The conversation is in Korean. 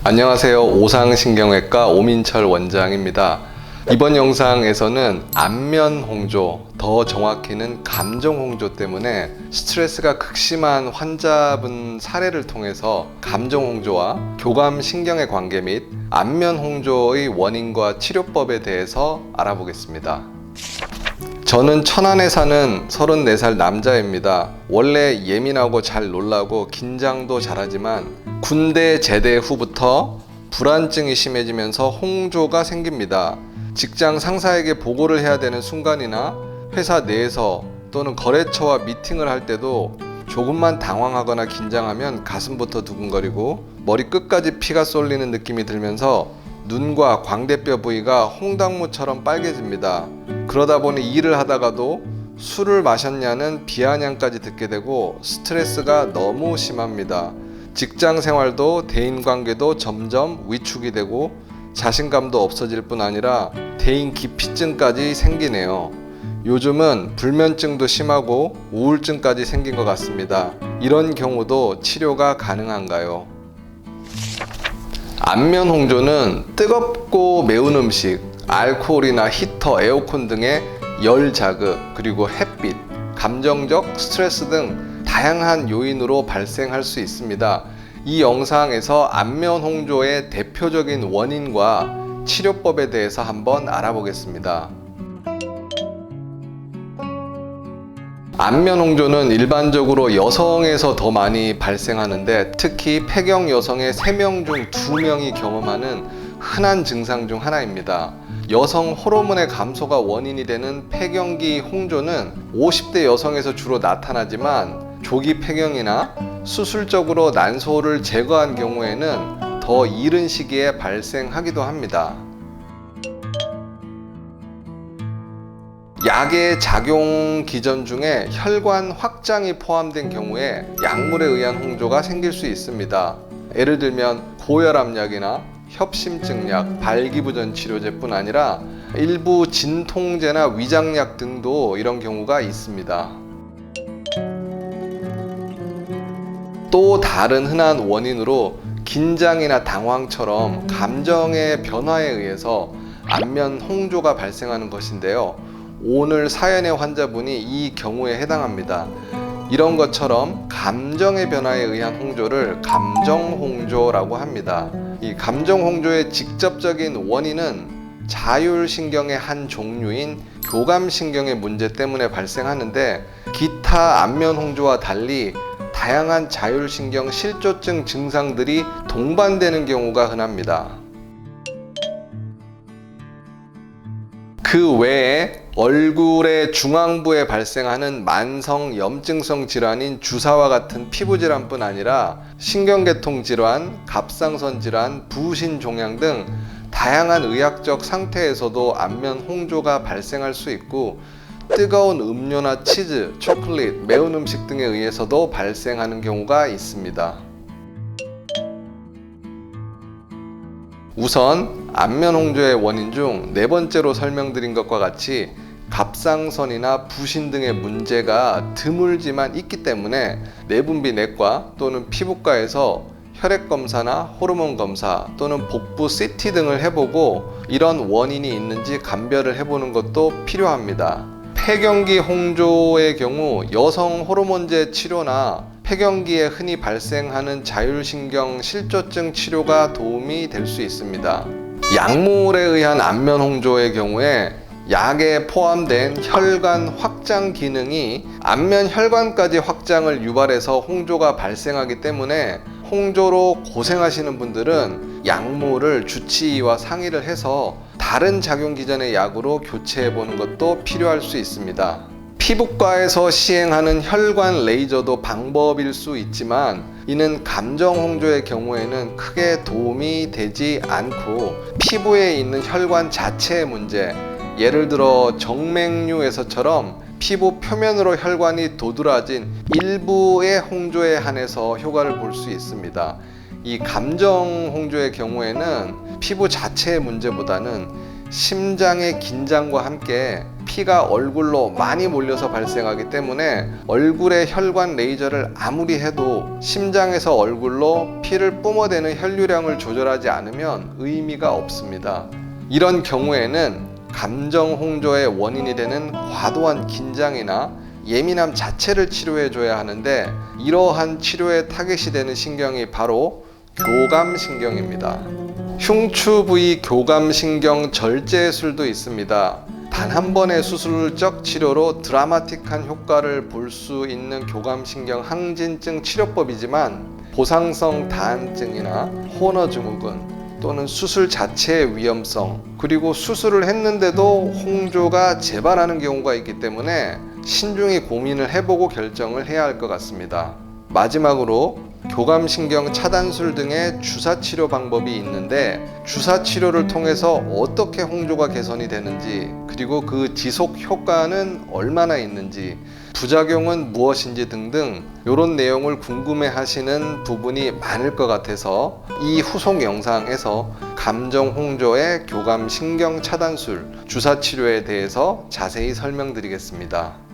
안녕하세요. 오상신경외과 오민철 원장입니다. 이번 영상에서는 안면홍조, 더 정확히는 감정홍조 때문에 스트레스가 극심한 환자분 사례를 통해서 감정홍조와 교감신경의 관계 및 안면홍조의 원인과 치료법에 대해서 알아보겠습니다. 저는 천안에 사는 34살 남자입니다. 원래 예민하고 잘 놀라고 긴장도 잘하지만 군대 제대 후부터 불안증이 심해지면서 홍조가 생깁니다. 직장 상사에게 보고를 해야 되는 순간이나 회사 내에서 또는 거래처와 미팅을 할 때도 조금만 당황하거나 긴장하면 가슴부터 두근거리고 머리 끝까지 피가 쏠리는 느낌이 들면서 눈과 광대뼈 부위가 홍당무처럼 빨개집니다. 그러다 보니 일을 하다가도 술을 마셨냐는 비아냥까지 듣게 되고 스트레스가 너무 심합니다. 직장 생활도 대인관계도 점점 위축이 되고 자신감도 없어질 뿐 아니라 대인 기피증까지 생기네요. 요즘은 불면증도 심하고 우울증까지 생긴 것 같습니다. 이런 경우도 치료가 가능한가요? 안면홍조는 뜨겁고 매운 음식, 알코올이나 히터, 에어컨 등의 열 자극, 그리고 햇빛, 감정적 스트레스 등 다양한 요인으로 발생할 수 있습니다. 이 영상에서 안면홍조의 대표적인 원인과 치료법에 대해서 한번 알아보겠습니다. 안면홍조는 일반적으로 여성에서 더 많이 발생하는데 특히 폐경 여성의 3명 중 2명이 경험하는 흔한 증상 중 하나입니다. 여성 호르몬의 감소가 원인이 되는 폐경기 홍조는 50대 여성에서 주로 나타나지만 조기 폐경이나 수술적으로 난소를 제거한 경우에는 더 이른 시기에 발생하기도 합니다. 약의 작용 기전 중에 혈관 확장이 포함된 경우에 약물에 의한 홍조가 생길 수 있습니다. 예를 들면 고혈압약이나 협심증약, 발기부전 치료제뿐 아니라 일부 진통제나 위장약 등도 이런 경우가 있습니다. 또 다른 흔한 원인으로 긴장이나 당황처럼 감정의 변화에 의해서 안면 홍조가 발생하는 것인데요. 오늘 사연의 환자분이 이 경우에 해당합니다. 이런 것처럼 감정의 변화에 의한 홍조를 감정홍조라고 합니다. 이 감정홍조의 직접적인 원인은 자율신경의 한 종류인 교감신경의 문제 때문에 발생하는데 기타 안면홍조와 달리 다양한 자율신경 실조증 증상들이 동반되는 경우가 흔합니다. 그 외에 얼굴의 중앙부에 발생하는 만성 염증성 질환인 주사와 같은 피부 질환뿐 아니라 신경계통 질환, 갑상선 질환, 부신종양 등 다양한 의학적 상태에서도 안면 홍조가 발생할 수 있고 뜨거운 음료나 치즈, 초콜릿, 매운 음식 등에 의해서도 발생하는 경우가 있습니다. 우선 안면홍조의 원인 중 4번째로 설명드린 것과 같이 갑상선이나 부신 등의 문제가 드물지만 있기 때문에 내분비내과 또는 피부과에서 혈액검사나 호르몬 검사 또는 복부 CT 등을 해보고 이런 원인이 있는지 감별을 해보는 것도 필요합니다. 폐경기 홍조의 경우 여성 호르몬제 치료나 폐경기에 흔히 발생하는 자율신경 실조증 치료가 도움이 될 수 있습니다. 약물에 의한 안면 홍조의 경우에 약에 포함된 혈관 확장 기능이 안면 혈관까지 확장을 유발해서 홍조가 발생하기 때문에 홍조로 고생하시는 분들은 약물을 주치의와 상의를 해서 다른 작용 기전의 약으로 교체해 보는 것도 필요할 수 있습니다. 피부과에서 시행하는 혈관 레이저도 방법일 수 있지만 이는 감정 홍조의 경우에는 크게 도움이 되지 않고 피부에 있는 혈관 자체의 문제, 예를 들어 정맥류에서처럼 피부 표면으로 혈관이 도드라진 일부의 홍조에 한해서 효과를 볼 수 있습니다. 이 감정 홍조의 경우에는 피부 자체의 문제보다는 심장의 긴장과 함께 피가 얼굴로 많이 몰려서 발생하기 때문에 얼굴에 혈관 레이저를 아무리 해도 심장에서 얼굴로 피를 뿜어대는 혈류량을 조절하지 않으면 의미가 없습니다. 이런 경우에는 감정 홍조의 원인이 되는 과도한 긴장이나 예민함 자체를 치료해 줘야 하는데, 이러한 치료에 타겟이 되는 신경이 바로 교감신경입니다. 흉추 부위 교감신경 절제술도 있습니다. 단 한 번의 수술적 치료로 드라마틱한 효과를 볼 수 있는 교감신경 항진증 치료법이지만, 보상성 다한증이나 호너 증후군 또는 수술 자체의 위험성, 그리고 수술을 했는데도 홍조가 재발하는 경우가 있기 때문에 신중히 고민을 해보고 결정을 해야 할 것 같습니다. 마지막으로 교감신경 차단술 등의 주사치료 방법이 있는데, 주사치료를 통해서 어떻게 홍조가 개선이 되는지, 그리고 그 지속 효과는 얼마나 있는지, 부작용은 무엇인지 등등 이런 내용을 궁금해 하시는 부분이 많을 것 같아서 이 후속 영상에서 감정 홍조의 교감신경 차단술 주사치료에 대해서 자세히 설명드리겠습니다.